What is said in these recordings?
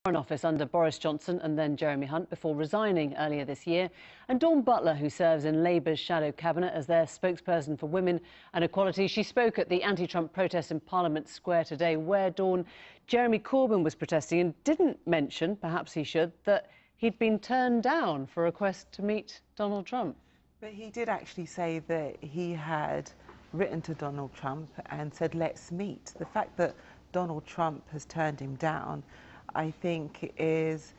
Foreign Office under Boris Johnson and then Jeremy Hunt before resigning earlier this year, and Dawn Butler, who serves in Labour's shadow cabinet as their spokesperson for women and equality. She spoke at the anti-Trump protests in Parliament Square today, where Jeremy Corbyn was protesting, and didn't mention, perhaps he should, that he'd been turned down for a request to meet Donald Trump. But he did actually say that he had written to Donald Trump and said, let's meet. The fact that Donald Trump has turned him down, I think, is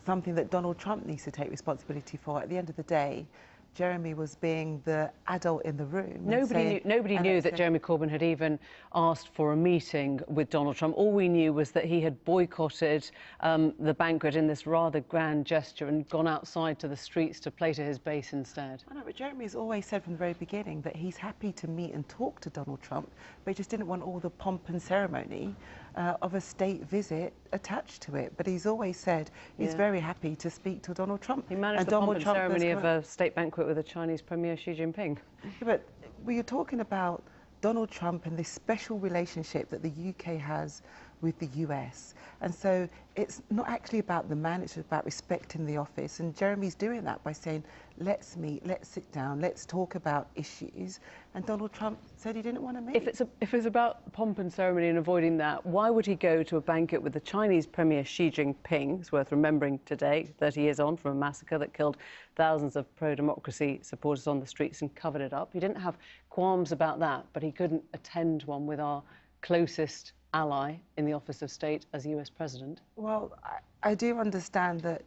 something that Donald Trump needs to take responsibility for. At the end of the day, Jeremy was being the adult in the room. Nobody knew that Jeremy Corbyn had even asked for a meeting with Donald Trump. All we knew was that he had boycotted the banquet in this rather grand gesture and gone outside to the streets to play to his base instead. I know, but Jeremy's always said from the very beginning that he's happy to meet and talk to Donald Trump, but he just didn't want all the pomp and ceremony of a state visit attached to it. But he's always said he's very happy to speak to Donald Trump. He managed the pomp and ceremony of a state banquet with the Chinese Premier Xi Jinping. Yeah, but we are talking about Donald Trump and this special relationship that the UK has with the US. And so it's not actually about the man, it's about respecting the office. And Jeremy's doing that by saying, let's meet, let's sit down, let's talk about issues. And Donald Trump said he didn't want to meet. If it's about pomp and ceremony and avoiding that, why would he go to a banquet with the Chinese Premier Xi Jinping? It's worth remembering today, 30 years on from a massacre that killed thousands of pro-democracy supporters on the streets and covered it up. He didn't have qualms about that, but he couldn't attend one with our closest ally in the Office of State as US President. Well, I do understand that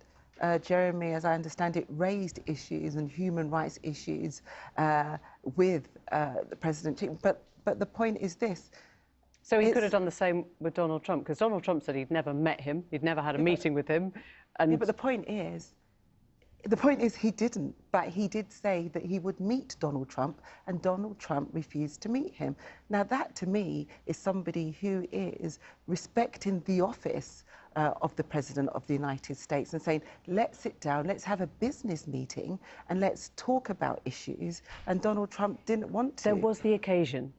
Jeremy, as I understand it, raised issues and human rights issues with the President. But the point is this. So he could have done the same with Donald Trump, because Donald Trump said he'd never met him, he'd never had a meeting with him. And yeah, but the point is he didn't, but he did say that he would meet Donald Trump, and Donald Trump refused to meet him. Now that, to me, is somebody who is respecting the office of the President of the United States and saying, let's sit down, let's have a business meeting and let's talk about issues. And Donald Trump didn't want to. There was the occasion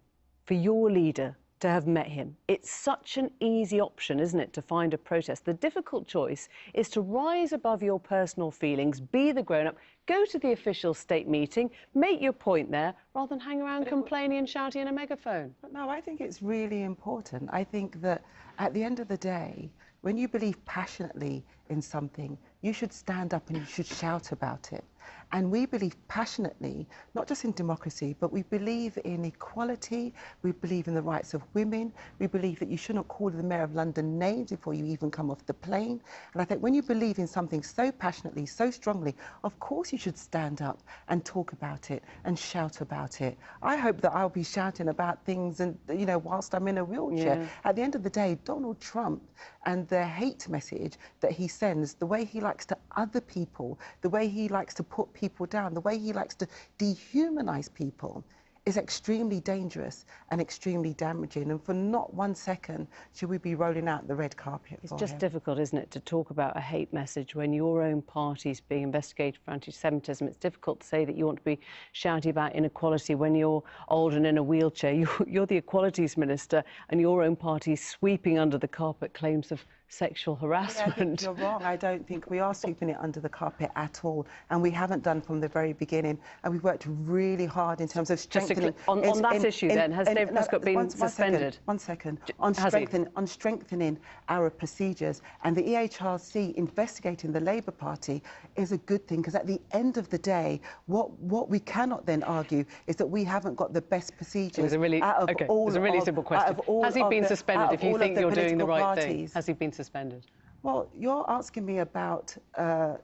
for your leader to have met him. It's such an easy option, isn't it, to find a protest? The difficult choice is to rise above your personal feelings, be the grown-up, go to the official state meeting, make your point there, rather than hang around complaining and shouting in a megaphone. But no, I think it's really important. I think that at the end of the day, when you believe passionately in something, you should stand up and you should shout about it. And we believe passionately, not just in democracy, but we believe in equality, we believe in the rights of women, we believe that you shouldn't call the Mayor of London names before you even come off the plane. And I think when you believe in something so passionately, so strongly, of course you should stand up and talk about it and shout about it. I hope that I'll be shouting about things and, you know, whilst I'm in a wheelchair. Yeah. At the end of the day, Donald Trump and the hate message that he sends, the way he likes to other people, the way he likes to put people down, the way he likes to dehumanize people, is extremely dangerous and extremely damaging. And for not 1 second should we be rolling out the red carpet. It's just difficult, isn't it, to talk about a hate message when your own party's being investigated for anti-Semitism. It's difficult to say that you want to be shouting about inequality when you're old and in a wheelchair. You're the Equalities Minister, and your own party's sweeping under the carpet claims of sexual harassment. I think you're wrong. I don't think we are sweeping it under the carpet at all, and we haven't done from the very beginning. And we've worked really hard in terms of strengthening. On that issue, then, has David Prescott been suspended? One second. On strengthening our procedures, and the EHRC investigating the Labour Party is a good thing, because at the end of the day, what we cannot then argue is that we haven't got the best procedures. It was a really simple question. Has he been suspended if you think you're doing the right thing? Has he been suspended? Well, you're asking me about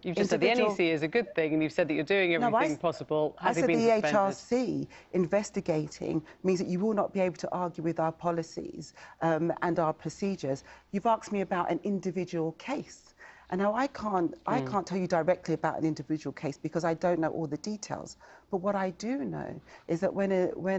you've just said the NEC is a good thing, and you've said that you're doing everything possible. Has he been suspended? I said the EHRC investigating means that you will not be able to argue with our policies and our procedures. You've asked me about an individual case. And now I can't tell you directly about an individual case because I don't know all the details. But what I do know is that when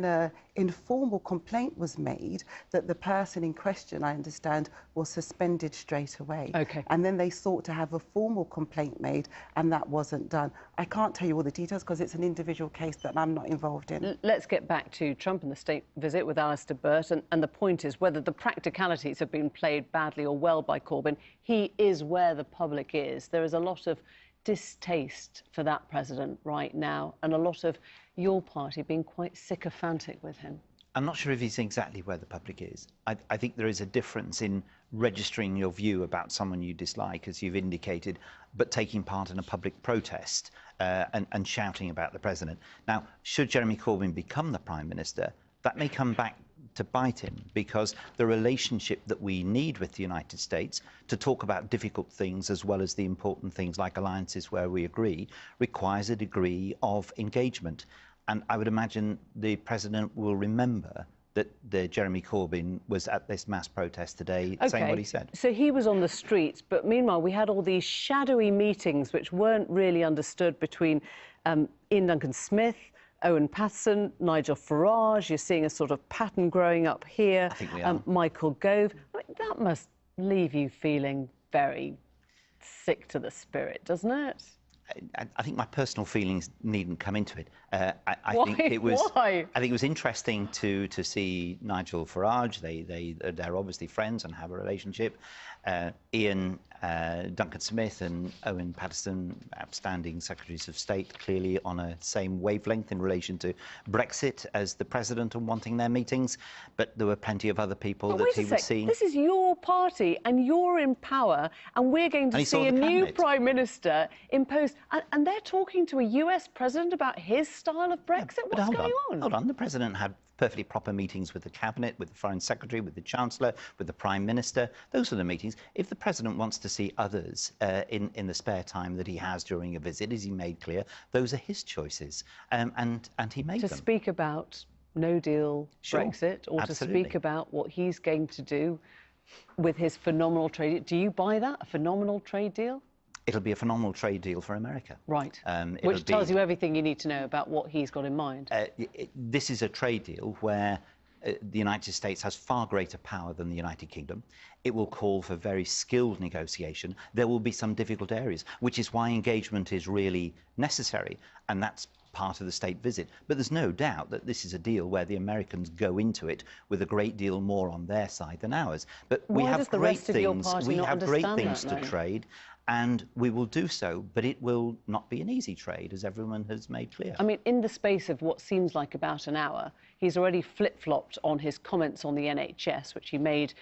a informal complaint was made, that the person in question, I understand, was suspended straight away. Okay. And then they sought to have a formal complaint made, and that wasn't done. I can't tell you all the details because it's an individual case that I'm not involved in. Let's get back to Trump and the state visit with Alistair Burt, and the point is whether the practicalities have been played badly or well by Corbyn. He is where the public is. There is a lot of distaste for that president right now, and a lot of your party being quite sycophantic with him. I'm not sure if he's exactly where the public is. I think there is a difference in registering your view about someone you dislike, as you've indicated, but taking part in a public protest and shouting about the president. Now, should Jeremy Corbyn become the Prime Minister, that may come back to bite him, because the relationship that we need with the United States to talk about difficult things as well as the important things like alliances where we agree requires a degree of engagement. And I would imagine the President will remember that Jeremy Corbyn was at this mass protest today saying what he said. So he was on the streets, but meanwhile we had all these shadowy meetings which weren't really understood between Ian Duncan-Smith, Owen Paterson, Nigel Farage. You're seeing a sort of pattern growing up here. I think we are. Michael Gove. I mean, that must leave you feeling very sick to the spirit, doesn't it? I think my personal feelings needn't come into it. Why? Think it was. Why? I think it was interesting to see Nigel Farage. They're obviously friends and have a relationship. Ian Duncan-Smith and Owen Paterson, outstanding secretaries of state, clearly on a same wavelength in relation to Brexit as the president and wanting their meetings. But there were plenty of other people that he was seeing. This is your party and you're in power, and we're going to see a new Prime Minister imposed. And they're talking to a US president about his style of Brexit? Yeah, What's going on? Hold on. The president had perfectly proper meetings with the cabinet, with the foreign secretary, with the chancellor, with the prime minister. Those are the meetings. If the president wants to see others in the spare time that he has during a visit, as he made clear, those are his choices, and he made them. To speak about no deal Brexit, or absolutely. to speak about what he's going to do with his phenomenal trade. Do you buy that, a phenomenal trade deal? It'll be a phenomenal trade deal for America. Right. Which tells you everything you need to know about what he's got in mind. This is a trade deal where the United States has far greater power than the United Kingdom. It will call for very skilled negotiation. There will be some difficult areas, which is why engagement is really necessary, and that's part of the state visit. But there's no doubt that this is a deal where the Americans go into it with a great deal more on their side than ours. But we have great things. We have great things to trade, and we will do so, but it will not be an easy trade, as everyone has made clear. I mean, in the space of what seems like about an hour, he's already flip-flopped on his comments on the NHS, which he made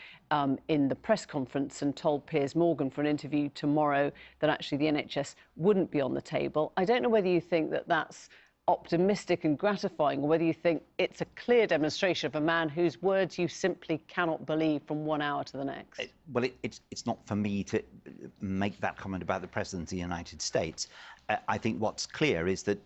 in the press conference, and told Piers Morgan for an interview tomorrow that actually the NHS wouldn't be on the table. I don't know whether you think that that's optimistic and gratifying, or whether you think it's a clear demonstration of a man whose words you simply cannot believe from 1 hour to the next. Well, it's not for me to make that comment about the President of the United States. I think what's clear is that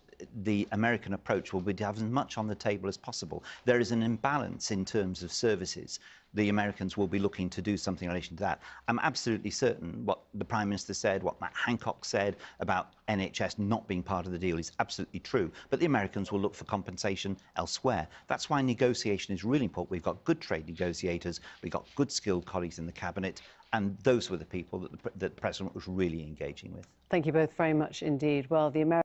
the American approach will be to have as much on the table as possible. There is an imbalance in terms of services. The Americans will be looking to do something in relation to that. I'm absolutely certain what the Prime Minister said, what Matt Hancock said about NHS not being part of the deal is absolutely true. But the Americans will look for compensation elsewhere. That's why negotiation is really important. We've got good trade negotiators, we've got good skilled colleagues in the cabinet, and those were the people that the President was really engaging with. Thank you both very much indeed. Well, the American